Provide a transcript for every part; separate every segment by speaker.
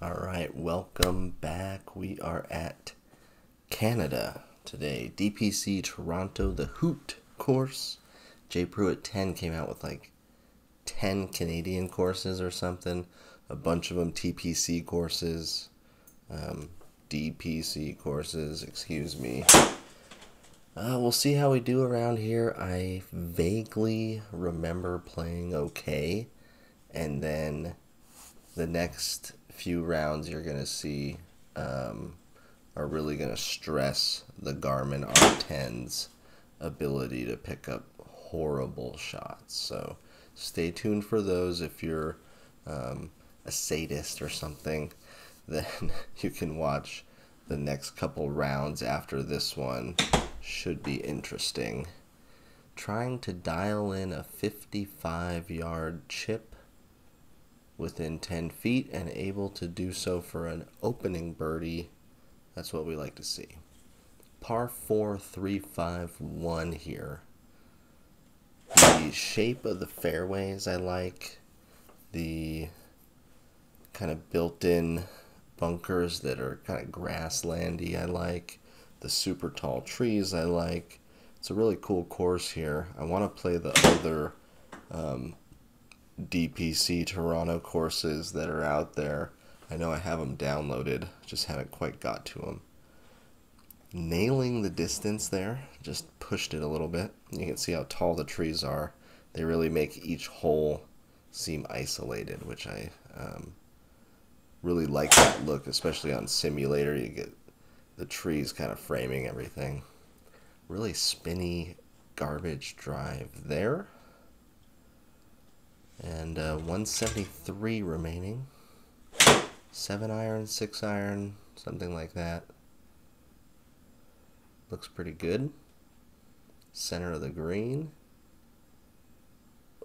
Speaker 1: Alright, welcome back. We are at Canada today. DPC Toronto, the HOOT course. GSPRO at 10 came out with like 10 Canadian courses or something. A bunch of them TPC courses. DPC courses, excuse me. We'll see how we do around here. I vaguely remember playing okay. And then the next few rounds you're going to see are really going to stress the Garmin R10's ability to pick up horrible shots. So stay tuned for those. If you're a sadist or something, then you can watch the next couple rounds after this one. Should be interesting. Trying to dial in a 55-yard chip within 10 feet and able to do so for an opening birdie. That's what we like to see. Par 4, 3-5-1 here. The shape of the fairways I like. The kind of built-in bunkers that are kind of grasslandy I like. The super tall trees I like. It's a really cool course here. I want to play the other DPC Toronto courses that are out there. I know I have them downloaded, just haven't quite got to them. Nailing the distance there, just pushed it a little bit. You can see how tall the trees are. They really make each hole seem isolated, which I really like that look, especially on simulator. You get the trees kind of framing everything. Really spinny garbage drive there. And 173 remaining. 7-iron, 6-iron, something like that. Looks pretty good. Center of the green.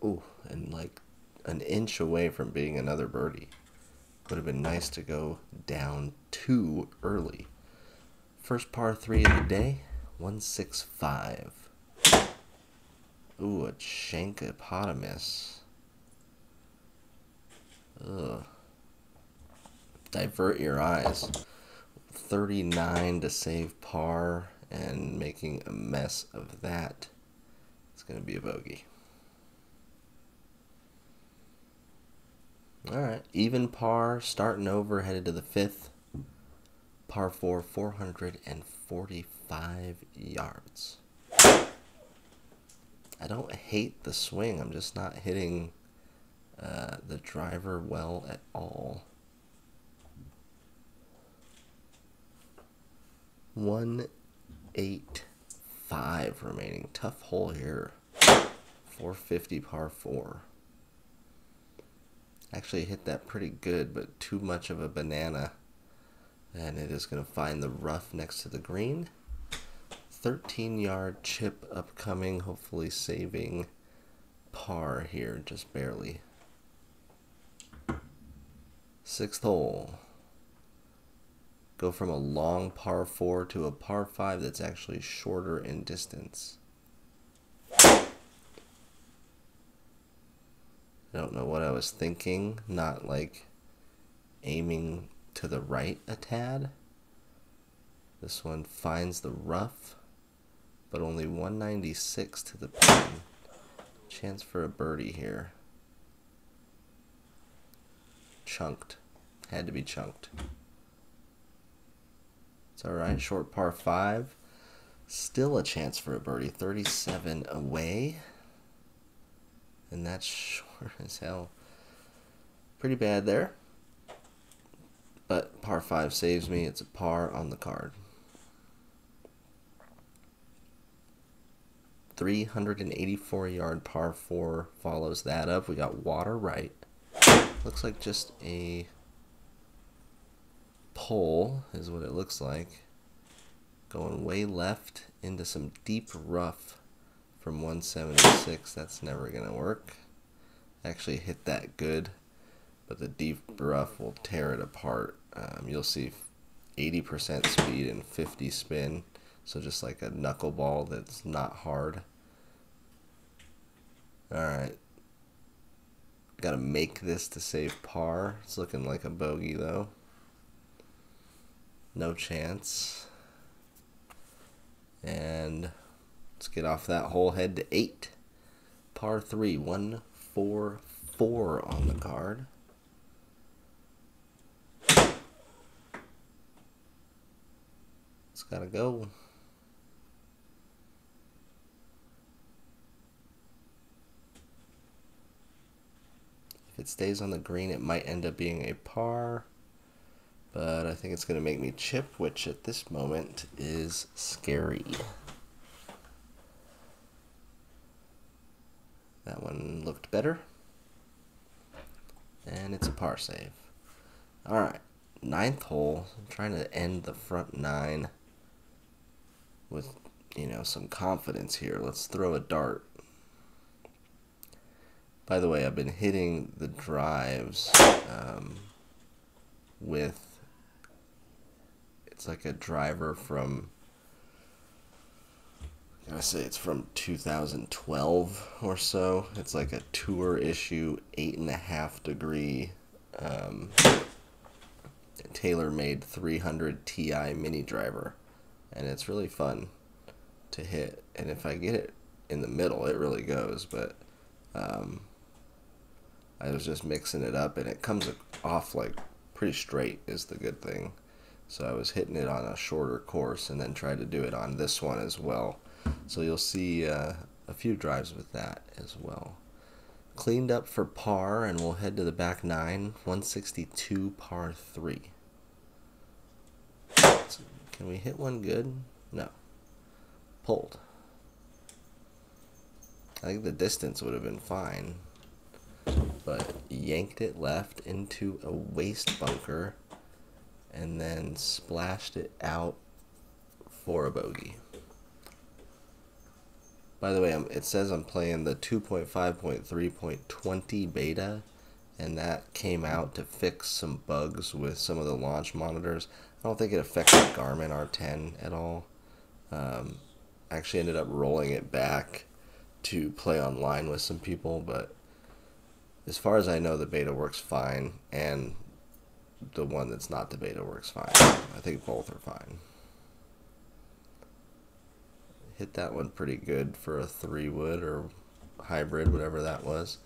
Speaker 1: Ooh, and like an inch away from being another birdie. Would have been nice to go down too early. First par 3 of the day, 165. Ooh, a shankopotamus. Ugh. Divert your eyes. 39 to save par and making a mess of that. It's going to be a bogey. Alright, even par, starting over, headed to the 5th. Par 4, 445 yards. I don't hate the swing, I'm just not hitting the driver well at all. 185 remaining. Tough hole here. 450 par 4. Actually hit that pretty good, but too much of a banana. And it is going to find the rough next to the green. 13-yard chip upcoming, hopefully saving par here, just barely. 6th hole. Go from a long par 4 to a par 5 that's actually shorter in distance. I don't know what I was thinking, not like aiming to the right a tad. This one finds the rough, but only 196 to the pin. Chance for a birdie here. Chunked. Had to be chunked. It's alright. Short par 5. Still a chance for a birdie. 37 away. And that's short as hell. Pretty bad there. But par 5 saves me. It's a par on the card. 384-yard par 4 follows that up. We got water right. Looks like just a pole is what it looks like. Going way left into some deep rough from 176. That's never going to work. Actually hit that good, but the deep rough will tear it apart. You'll see 80% speed and 50 spin. So just like a knuckleball that's not hard. Alright. Gotta make this to save par. It's looking like a bogey though. No chance. And let's get off that hole, head to 8. Par 3, 144 on the card. It's gotta go. If it stays on the green, it might end up being a par, but I think it's gonna make me chip, which at this moment is scary. That one looked better. And it's a par save. Alright, 9th hole. I'm trying to end the front 9 with, you know, some confidence here. Let's throw a dart. By the way, I've been hitting the drives with, it's like a driver from, I gotta say it's from 2012 or so. It's like a tour issue 8.5 degree TAYLORMADE 300 Ti mini driver, and it's really fun to hit. And if I get it in the middle, it really goes. But I was just mixing it up, and it comes off like pretty straight is the good thing. So I was hitting it on a shorter course, and then tried to do it on this one as well. So you'll see a few drives with that as well. Cleaned up for par, and we'll head to the back 9, 162 par 3. Can we hit one good? No. Pulled. I think the distance would have been fine, but yanked it left into a waste bunker and then splashed it out for a bogey. By the way, it says I'm playing the 2.5.3.20 beta, and that came out to fix some bugs with some of the launch monitors. I don't think it affected Garmin R10 at all. I actually ended up rolling it back to play online with some people, but as far as I know, the beta works fine, and the one that's not the beta works fine. I think both are fine. Hit that one pretty good for a 3-wood or hybrid, whatever that was.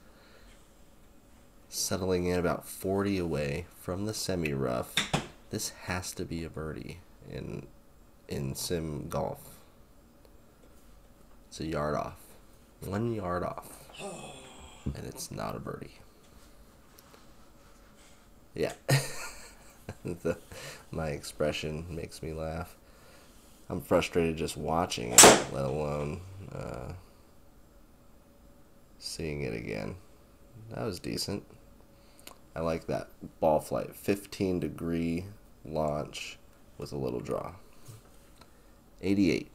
Speaker 1: Settling in about 40 away from the semi-rough. This has to be a birdie in sim golf. It's a yard off. 1 yard off. And it's not a birdie. Yeah. My expression makes me laugh. I'm frustrated just watching it, let alone seeing it again. That was decent. I like that ball flight. 15-degree launch with a little draw. 88.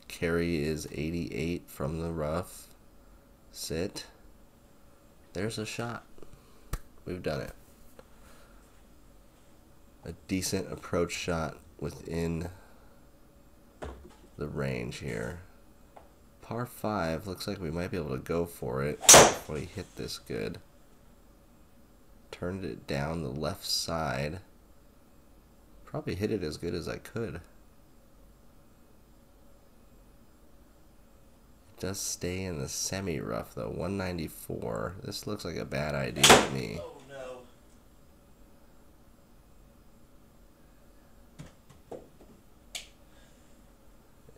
Speaker 1: Carry is 88 from the rough. Sit. There's a shot. We've done it. A decent approach shot within the range here. Par 5, looks like we might be able to go for it if we hit this good. Turned it down the left side. Probably hit it as good as I could. It does stay in the semi-rough though, 194. This looks like a bad idea to me.
Speaker 2: Oh no.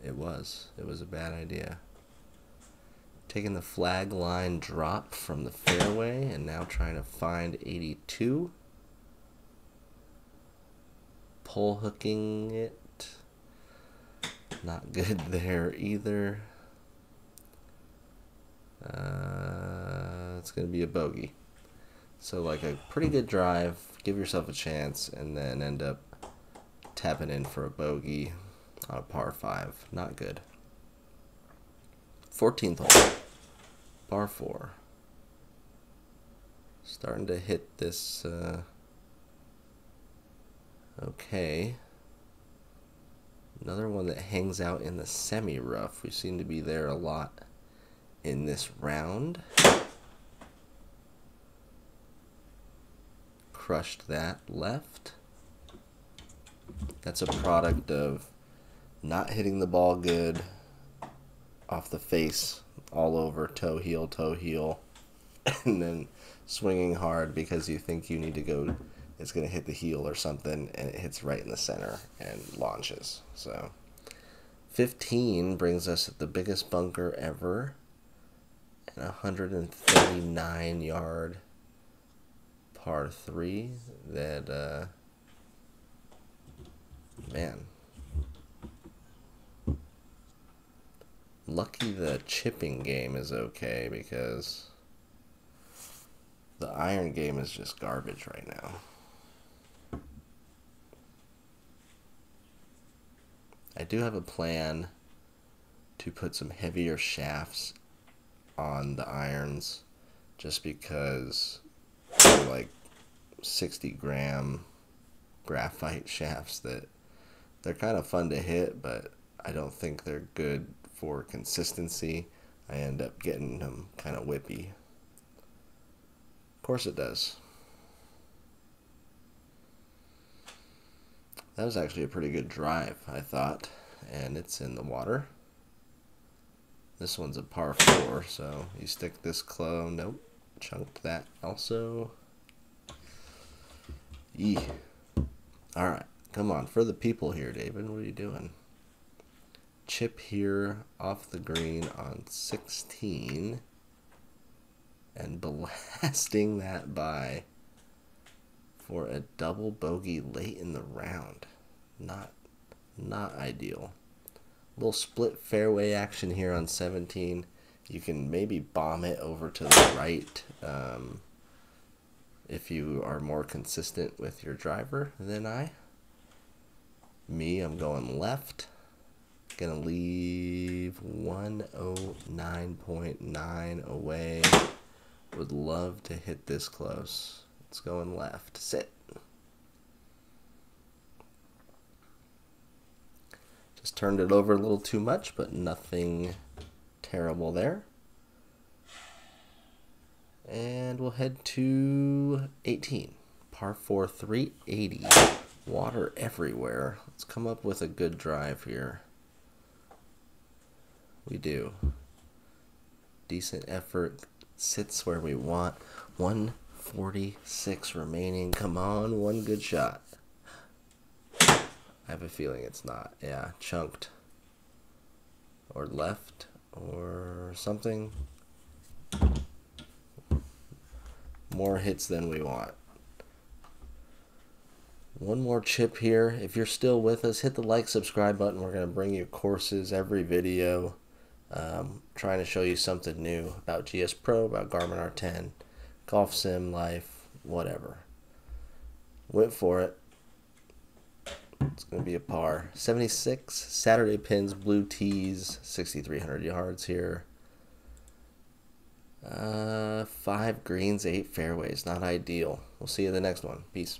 Speaker 1: It was a bad idea. Taking the flag line drop from the fairway and now trying to find 82. Pull hooking it. Not good there either. It's going to be a bogey. So like a pretty good drive, give yourself a chance, and then end up tapping in for a bogey on a par 5. Not good. 14th hole. Par 4. Starting to hit this okay. Another one that hangs out in the semi-rough. We seem to be there a lot in this round. crushed that left. That's a product of not hitting the ball good off the face, all over, toe heel, and then swinging hard because you think you need to go, it's going to hit the heel or something, and it hits right in the center and launches. So 15 brings us at the biggest bunker ever, and 139 yard par 3 that man, lucky the chipping game is okay, because the iron game is just garbage right now. I do have a plan to put some heavier shafts on the irons, just because they're like 60-gram graphite shafts that they're kind of fun to hit, but I don't think they're good for consistency. I end up getting them kind of whippy. Of course it does. That was actually a pretty good drive, I thought, and it's in the water. This one's a par 4, so you stick this close. Nope, chunked that also. Yee. All right, come on, for the people here, David. What are you doing? Chip here off the green on 16 and blasting that by for a double bogey late in the round. Not ideal. Little split fairway action here on 17. You can maybe bomb it over to the right if you are more consistent with your driver than I. I'm going left. Gonna leave 109.9 away. Would love to hit this close. It's going left. Sit. Just turned it over a little too much, but nothing terrible there. And we'll head to 18. Par 4, 380. Water everywhere. Let's come up with a good drive here. We do. Decent effort. Sits where we want. 146 remaining. Come on, one good shot. I have a feeling it's not. Yeah, chunked. Or left. Or something. More hits than we want. One more chip here. If you're still with us, hit the like, subscribe button. We're going to bring you courses every video. Trying to show you something new about GSPRO, about Garmin R10, golf sim, life, whatever. Went for it. It's going to be a par. 76, Saturday pins, blue tees, 6,300 yards here. 5 greens, 8 fairways. Not ideal. We'll see you in the next one. Peace.